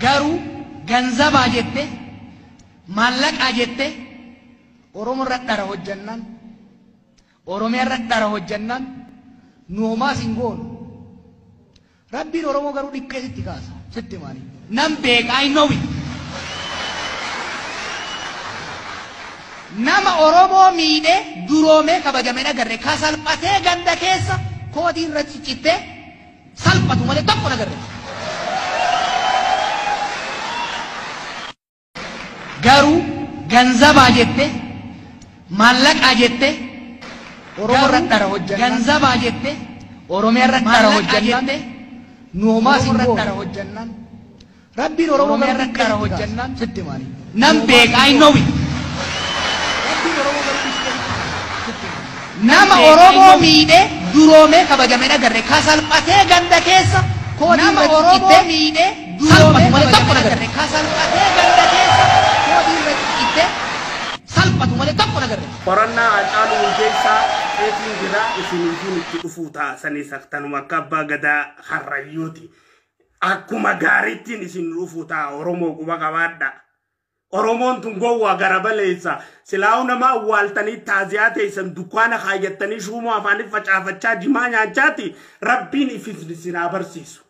Garuu ganzabaa jette maallaqaa jette Oromoo irra dhara hojjannaan Oromiyaa irra dhara hojjannaan nu homaas hin goonu. Rabbiin Oromoo garuu dhiqqee sitti kaasa sitti maali nan beeka I know it. Nama Oromoo miidhee duroomee kabajamee agarre ka salphatee ganda keessa kootiin irra ciccittee salphatu malee tokko agarre. Garuu ganzabaa jette maallaqaa jette Oromoo irra dhara hojjannaan ganzabaa jette Oromiyaa irra dhara hojjannaan nu homaas hin dhara hojjannaan Rabbiin Oromoo irra dhara hojjannaan sitti maali nan beeka I know it. Nama Oromoo miidhee duroomee kabajamee agarre ka salphatee ganda keessa kootiin irra ciccittee miidhee duroomee malee tokko agarre ka salphatee ganda keessa kootiin irra ciccittee salphatu malee tokko agarre. Qorannaa Hacaaluu Hundeessaa eetiin jira isiniifin itti dhufuu taasanii saktanuma akka abbaa gadaa Harrayyuuti. Akkuma gaariittiin isin dhufuu ta'a Oromoo quba qabaadha. Oromoon tun gowwaa gara baleessa silaa'u nama awwaaltanii taaziyaa teessan dukkaana kaayyattanii shuumoo afaaniif facaafachaa jimaa nyaachaati Rabbiin isin abarsiisu.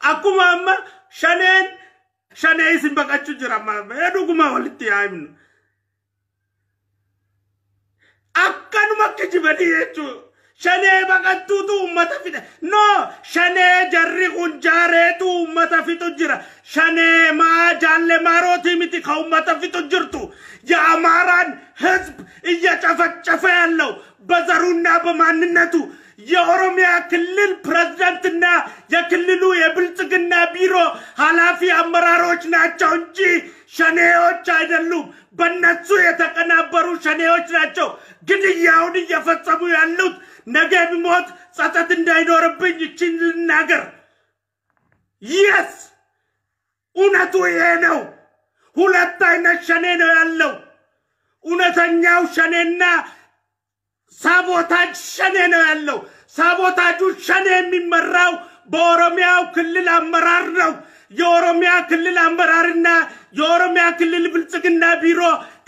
Akkuma amma shanee isin baqachuu jira dhuguma walitti yaa'imnu. Akkanuma kijibanii jechuudha. Shanee baqattuutu uummata fida. No, shanee jarri kun jaareetu uummata fitu jira. Shanee maa jaalle maarootii miti ka uummata fitu jirtu. የአማራን ህዝብ እየጨፈጨፈ ያለው በዘሩና በማንነቱ የኦሮሚያ ክልል ፕሬዝዳንትና የክልሉ የብልጽግና ቢሮ ኃላፊ አመራሮች ናቸው እንጂ ሸኔዎች አይደሉም። በእነሱ የተቀናበሩ ሸኔዎች ናቸው ግድያውን እየፈጸሙ ያሉት። ነገ ቢሞት ጸጸት እንዳይኖርብኝ ይችን ልናገር። yes እውነቱ ይሄ ነው። ሁለት አይነት ሸኔ ነው ያለው። እውነተኛው ሸኔና ሳቦታጅ ሸኔ ነው ያለው። ሳቦታጁ ሸኔ የሚመራው በኦሮሚያው ክልል አመራር ነው። የኦሮሚያ ክልል አመራርና የኦሮሚያ ክልል ብልጽግና ቢሮ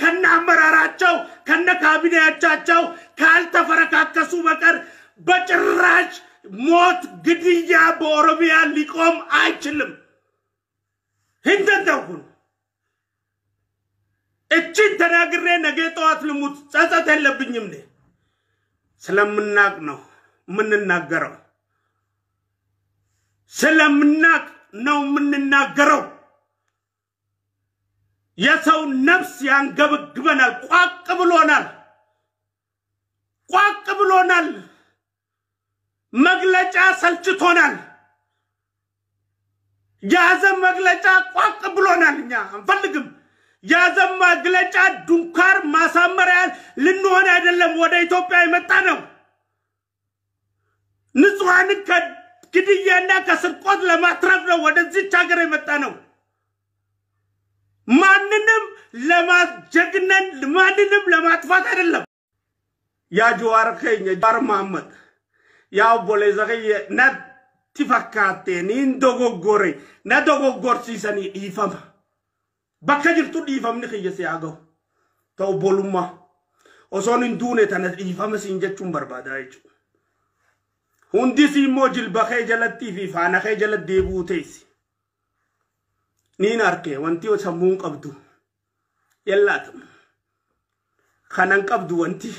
ከነ አመራራቸው ከነ ካቢኔያቸው ካልተፈረካከሱ በቀር በጭራሽ ሞት ግድያ በኦሮሚያ ሊቆም አይችልም። እንደው እቺን ተናግሬ ነገ ጠዋት ልሙት ጸጸት የለብኝም ነ ስለምናቅ ነው ምንናገረው። ስለምናቅ ነው ምንናገረው። የሰው ነፍስ ያንገበግበናል። ቋቅ ብሎናል። መግለጫ ሰልችቶናል። ያዘም መግለጫ ቋቅ ብሎናል። እኛ አንፈልግም። ያዘም መግለጫ ዱንካር ማሳመሪያ ልንሆን አይደለም ወደ ኢትዮጵያ የመጣ ነው። ንጹሃን ከግድያና ከስርቆት ለማትረፍ ነው ወደዚህ ሀገር የመጣ ነው። ማንንም ለማጀግነን ማንንም ለማጥፋት አይደለም። ያ ጀዋር ከኛ ጀዋር መሐመድ ያው ቦሌዘገየ ነት تفكرتني إن دوغوري ندوغور سيساني إيفام بكجر تو إيفام نخيجي سياغو تو بولوما وصون دوني تانا إيفام سينجا چومبر بادايج هندي سيمو جل بخي جلد تيفي فانا خي جلد ديبو تيسي نين أركي وانتي وسمون قبدو يلاتم خانان قبدو وانتي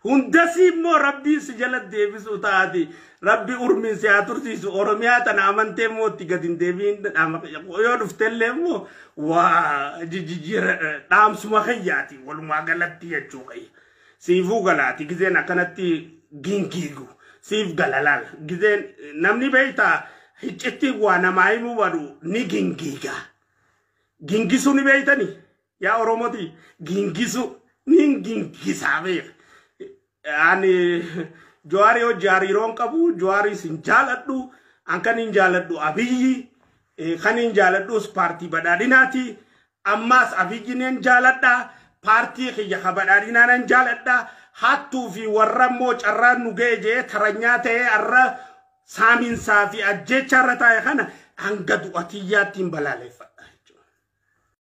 هندي سيمو ربي سجلد ديبي سوتادي ربي أرمي سياتورتي سو أورميا تنامن تيمو تيجاتين ديبين نامك يقول فتلمو وجيجير نام سماخياتي والما غلطي يجوعي سيفو غلطي كذا نكنتي جينكيغو سيف غلالال كذا نمني بيتا هيجتي وانا مايمو وارو نيجينكيغا جينكيسو نبيتاني يا أوروموتي جينكيسو نيجينكيسابير يعني جواري او جاريرون قبو جواري سنجالدو انكن انجالدو ابي خن انجالدو سبارتي بداديناتي اماس ابي جنين جالدا بارتي خيا خبدادينا نجالدا حتو في ورمو چرا نوگيجه ترنياته ار سامين صافي اجچرتا خنا hanga du'atiyyaattiin balaaleffadha.